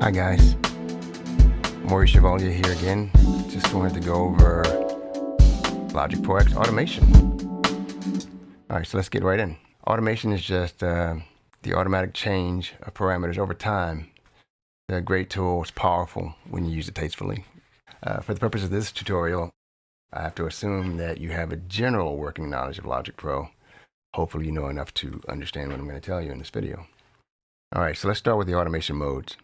Hi guys, Maurice Chevalier here again. Just wanted to go over Logic Pro X automation. Alright, so let's get right in. Automation is just the automatic change of parameters over time. It's a great tool. It's powerful when you use it tastefully. For the purpose of this tutorial, I have to assume that you have a general working knowledge of Logic Pro. Hopefully you know enough to understand what I'm going to tell you in this video. Alright, so let's start with the automation modes.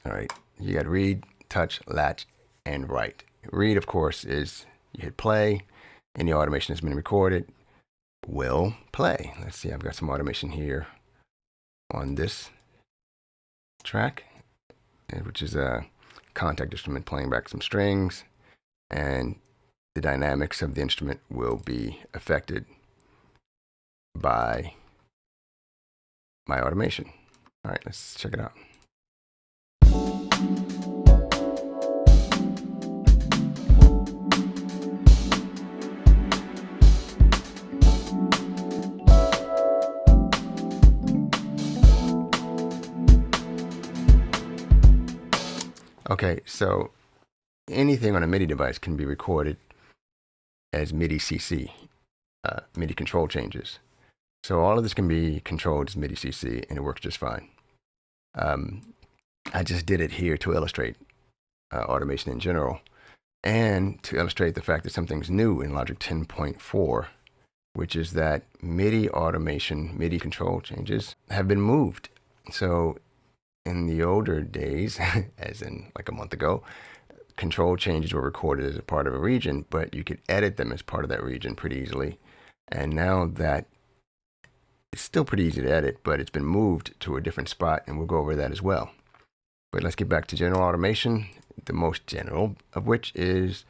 Alright, you got read, touch, latch, and write. Read, of course, is you hit play, any automation that's been recorded will play. Let's see, I've got some automation here on this track, which is a contact instrument playing back some strings, and the dynamics of the instrument will be affected by my automation. Alright, let's check it out. Okay, so anything on a MIDI device can be recorded as MIDI CC, MIDI control changes. So all of this can be controlled as MIDI CC, and it works just fine. I just did it here to illustrate automation in general, and to illustrate the fact that something's new in Logic 10.4, which is that MIDI automation, MIDI control changes have been moved. So in the older days, as in like a month ago, control changes were recorded as a part of a region, but you could edit them as part of that region pretty easily. And now that it's still pretty easy to edit, but it's been moved to a different spot, and we'll go over that as well. But let's get back to general automation, the most general of which is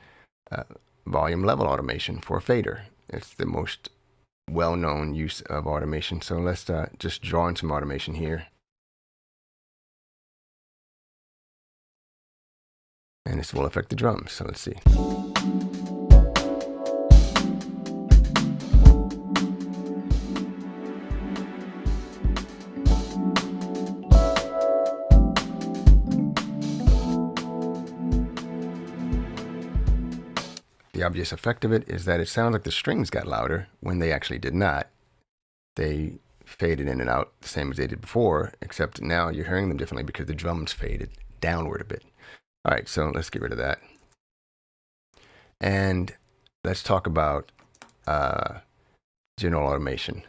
volume level automation for a fader. It's the most well-known use of automation. So let's just draw in some automation here. And this will affect the drums, so let's see. The obvious effect of it is that it sounds like the strings got louder when they actually did not. They faded in and out the same as they did before, except now you're hearing them differently because the drums faded downward a bit. All right, so let's get rid of that. And let's talk about general automation.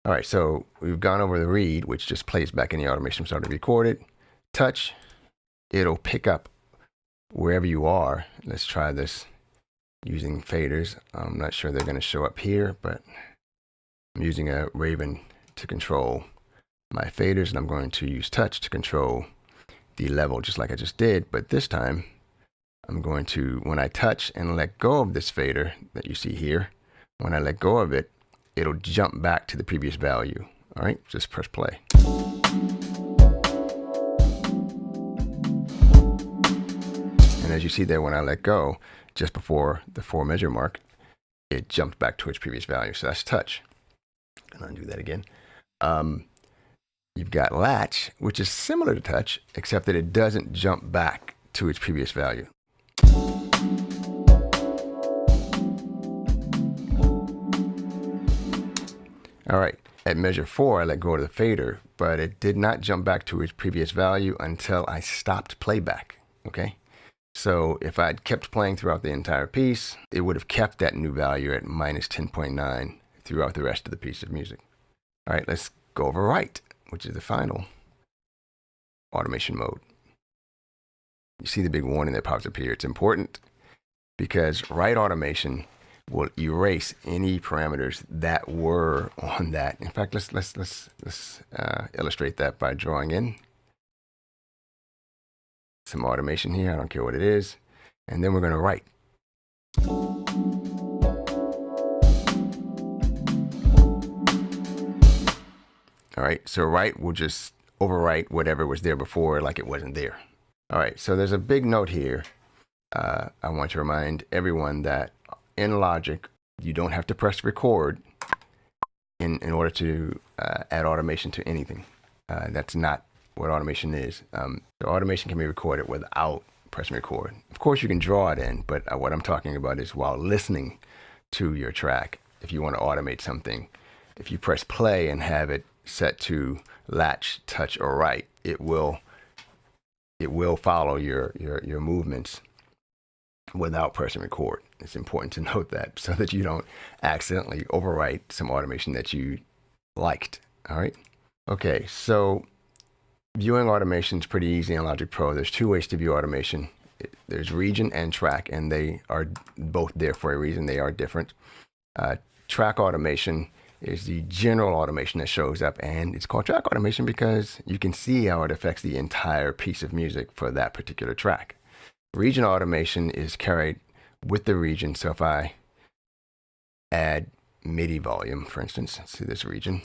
All right, so we've gone over the read, which just plays back any automation started to record it. Touch, it'll pick up wherever you are. Let's try this using faders. I'm not sure they're going to show up here, but I'm using a Raven to control my faders, and I'm going to use touch to control the level just like I just did, but this time I'm going to, when I touch and let go of this fader that you see here, when I let go of it, it'll jump back to the previous value. All right, just press play. And as you see there, when I let go, just before the 4 measure mark, it jumped back to its previous value. So that's touch. And undo that again. You've got latch, which is similar to touch, except that it doesn't jump back to its previous value. All right, at measure 4, I let go of the fader, but it did not jump back to its previous value until I stopped playback, okay? So if I'd kept playing throughout the entire piece, it would have kept that new value at minus 10.9 throughout the rest of the piece of music. All right, let's go over write, which is the final automation mode. You see the big warning that pops up here. It's important because write automation will erase any parameters that were on that. In fact, let's illustrate that by drawing in some automation here. I don't care what it is. And then we're going to write. All right, so write will just overwrite whatever was there before like it wasn't there. All right, so there's a big note here. I want to remind everyone that in Logic, you don't have to press record in order to add automation to anything. That's not what automation is. The automation can be recorded without pressing record. Of course, you can draw it in, but what I'm talking about is while listening to your track. If you want to automate something, if you press play and have it set to latch, touch, or write, it will follow your movements without pressing record. It's important to note that so that you don't accidentally overwrite some automation that you liked. All right. Okay, so viewing automation is pretty easy in Logic Pro. There's two ways to view automation. There's region and track, and they are both there for a reason. They are different. Track automation is the general automation that shows up, and it's called track automation because you can see how it affects the entire piece of music for that particular track. Region automation is carried with the region. So if I add MIDI volume, for instance, to this region,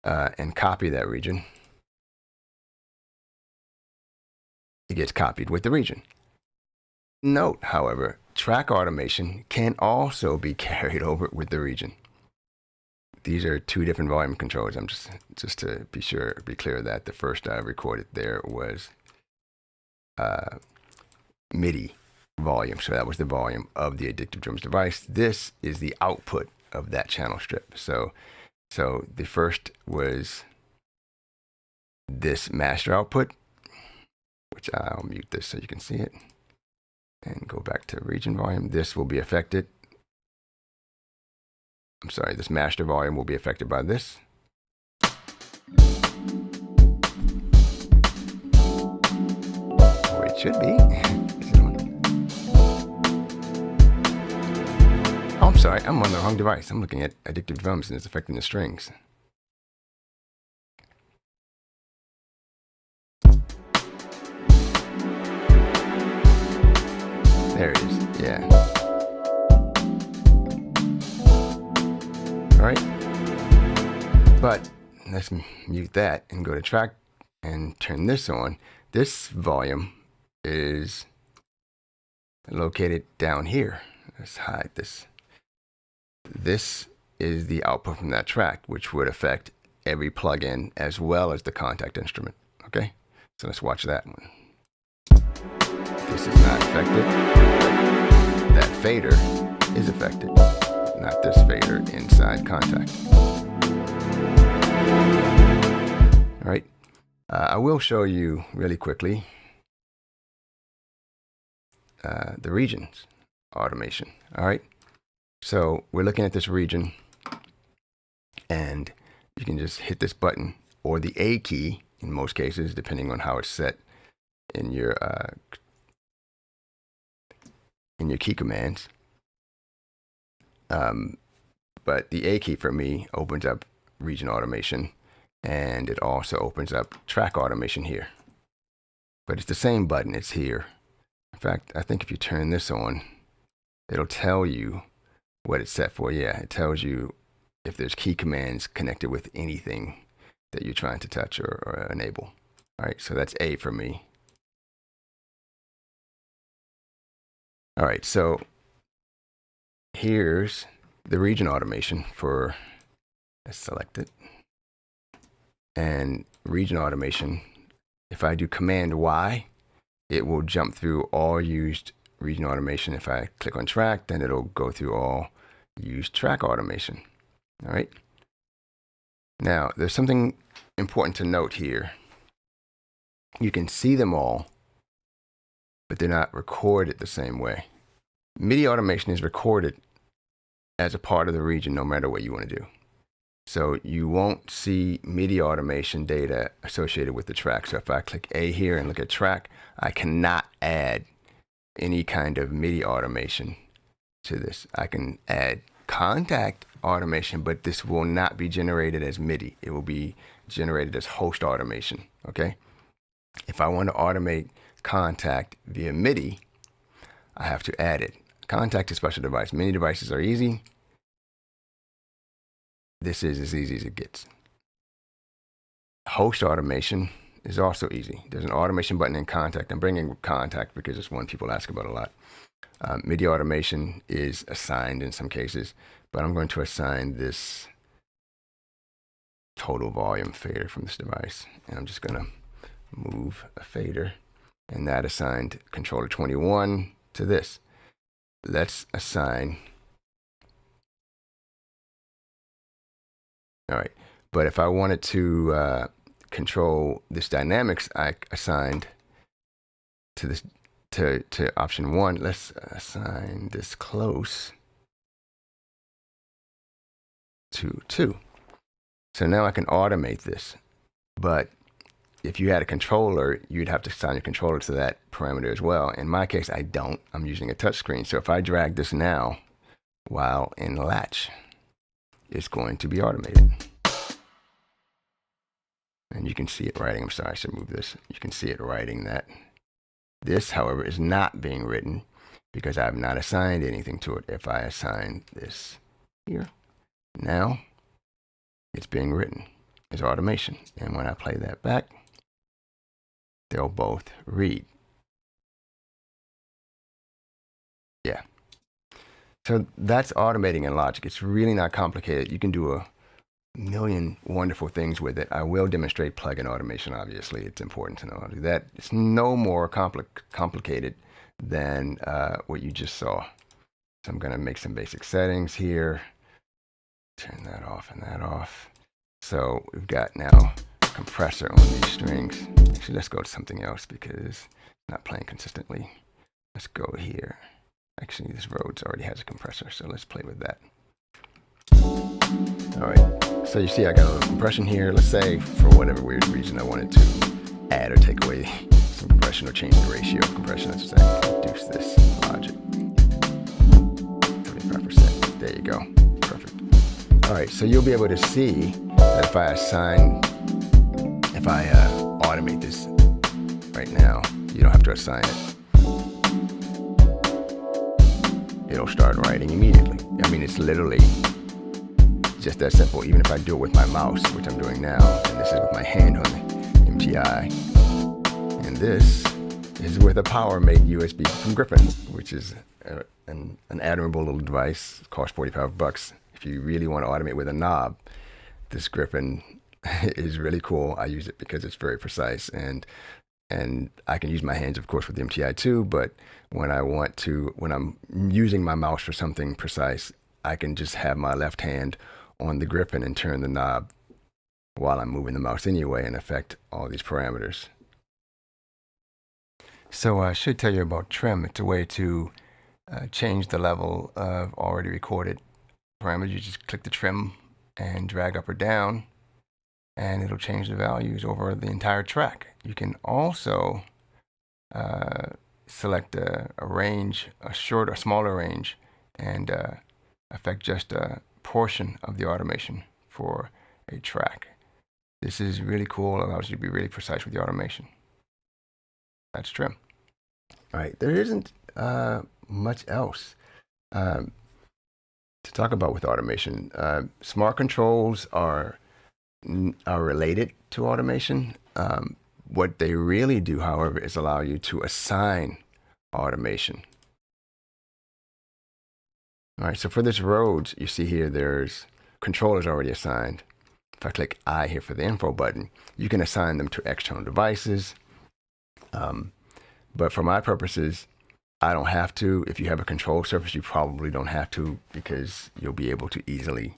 and copy that region, it gets copied with the region. Note, however, track automation can also be carried over with the region. These are two different volume controls. I'm just to be clear that the first I recorded there was MIDI volume. So that was the volume of the Addictive Drums device. This is the output of that channel strip. So the first was this master output, which I'll mute this so you can see it, and go back to region volume. This will be affected. I'm sorry, this master volume will be affected by this. Or it should be. Oh, I'm sorry, I'm on the wrong device. I'm looking at Addictive Drums and it's affecting the strings. There it is, yeah. All right, but let's mute that and go to track and turn this on. This volume is located down here. Let's hide this. This is the output from that track, which would affect every plugin as well as the contact instrument. Okay, so let's watch that one. This is not affected. That fader is affected, not this fader inside contact. All right, I will show you really quickly the regions automation. All right, so we're looking at this region, and you can just hit this button or the A key in most cases, depending on how it's set in your key commands. But the A key for me opens up region automation, and it also opens up track automation here. But it's the same button, it's here. In fact, I think if you turn this on, it'll tell you what it's set for. Yeah, it tells you if there's key commands connected with anything that you're trying to touch or enable. All right, so that's A for me. All right, so here's the region automation for, let's select it. And region automation, if I do Command Y, it will jump through all used region automation. If I click on track, then it'll go through all used track automation. All right. Now, there's something important to note here. You can see them all, but they're not recorded the same way. MIDI automation is recorded as a part of the region no matter what you want to do. So you won't see MIDI automation data associated with the track. So if I click A here and look at track, I cannot add any kind of MIDI automation to this. I can add contact automation, but this will not be generated as MIDI. It will be generated as host automation, okay? If I want to automate contact via MIDI, I have to add it. Contact is a special device. Many devices are easy. This is as easy as it gets. Host automation is also easy. There's an automation button in contact. I'm bringing contact because it's one people ask about a lot. MIDI automation is assigned in some cases, but I'm going to assign this total volume fader from this device. And I'm just gonna move a fader, and that assigned controller 21 to this. Let's assign, all right, but if I wanted to control this dynamics, I assigned to this to option 1. Let's assign this close to 2. So now I can automate this. But if you had a controller, you'd have to assign your controller to that parameter as well. In my case, I don't. I'm using a touchscreen. So if I drag this now while in latch, it's going to be automated. And you can see it writing. I'm sorry, I should move this. You can see it writing that. This, however, is not being written because I have not assigned anything to it. If I assign this here, now it's being written as automation. And when I play that back, they'll both read. Yeah. So that's automating in Logic. It's really not complicated. You can do a million wonderful things with it. I will demonstrate plugin automation. Obviously, it's important to know how to do that. It's no more complicated than what you just saw. So I'm going to make some basic settings here. Turn that off and that off. So we've got now a compressor on these strings. Actually, let's go to something else because it's not playing consistently. Let's go here. Actually, this Rhodes already has a compressor, so let's play with that. All right, so you see I got a little compression here. Let's say for whatever weird reason I wanted to add or take away some compression or change the ratio of compression. Let's say reduce this Logic 75%. There you go. Perfect. All right, so you'll be able to see that if I automate this right now, you don't have to assign it. It'll start writing immediately. I mean, it's literally just that simple. Even if I do it with my mouse, which I'm doing now, and this is with my hand on the MTI, and this is with a PowerMate USB from Griffin, which is an admirable little device. It costs $45. If you really want to automate with a knob, this Griffin is really cool. I use it because it's very precise, and I can use my hands, of course, with the MTI too, but when I'm using my mouse for something precise, I can just have my left hand on the Griffin and turn the knob while I'm moving the mouse anyway and affect all these parameters. So I should tell you about trim. It's a way to change the level of already recorded parameters. You just click the trim and drag up or down, and it'll change the values over the entire track. You can also select a range, a short or smaller range, and affect just a portion of the automation for a track. This is really cool. It allows you to be really precise with the automation. That's trim. All right, there isn't much else to talk about with automation. Smart controls are related to automation. What they really do, however, is allow you to assign automation. All right, so for this Rhodes, you see here there's controllers already assigned. If I click I here for the info button, you can assign them to external devices. But for my purposes, I don't have to. If you have a control surface, you probably don't have to because you'll be able to easily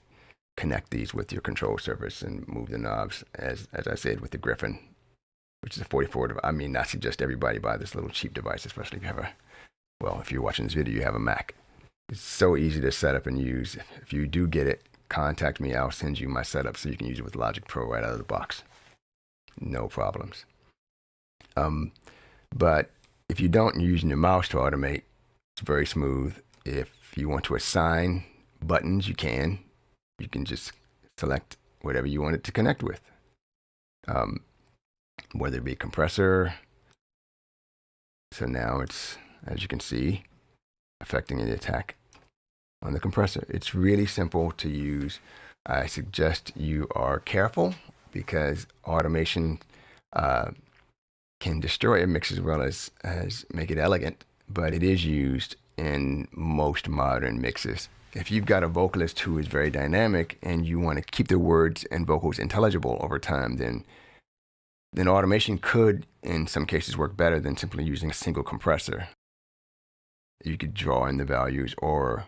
connect these with your control surface and move the knobs, as I said, with the Griffin, which is a 44. I mean, I suggest everybody buy this little cheap device, especially if you have if you're watching this video, you have a Mac. It's so easy to set up and use. If you do get it, contact me. I'll send you my setup so you can use it with Logic Pro right out of the box. No problems. But if you don't, you're using your mouse to automate, it's very smooth. If you want to assign buttons, you can. You can just select whatever you want it to connect with. Whether it be compressor. So now it's, as you can see, affecting the attack on the compressor. It's really simple to use. I suggest you are careful because automation can destroy a mix as well as make it elegant, but it is used in most modern mixes. If you've got a vocalist who is very dynamic and you want to keep their words and vocals intelligible over time, then automation could, in some cases, work better than simply using a single compressor. You could draw in the values or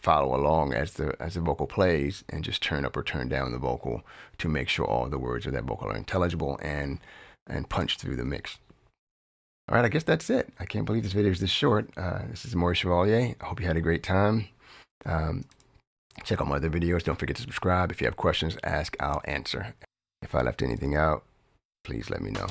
follow along as the vocal plays and just turn up or turn down the vocal to make sure all the words of that vocal are intelligible and punch through the mix. All right, I guess that's it. I can't believe this video is this short. This is Maurice Chevalier. I hope you had a great time. Check out my other videos. Don't forget to subscribe. If you have questions, ask, I'll answer. If I left anything out, please let me know.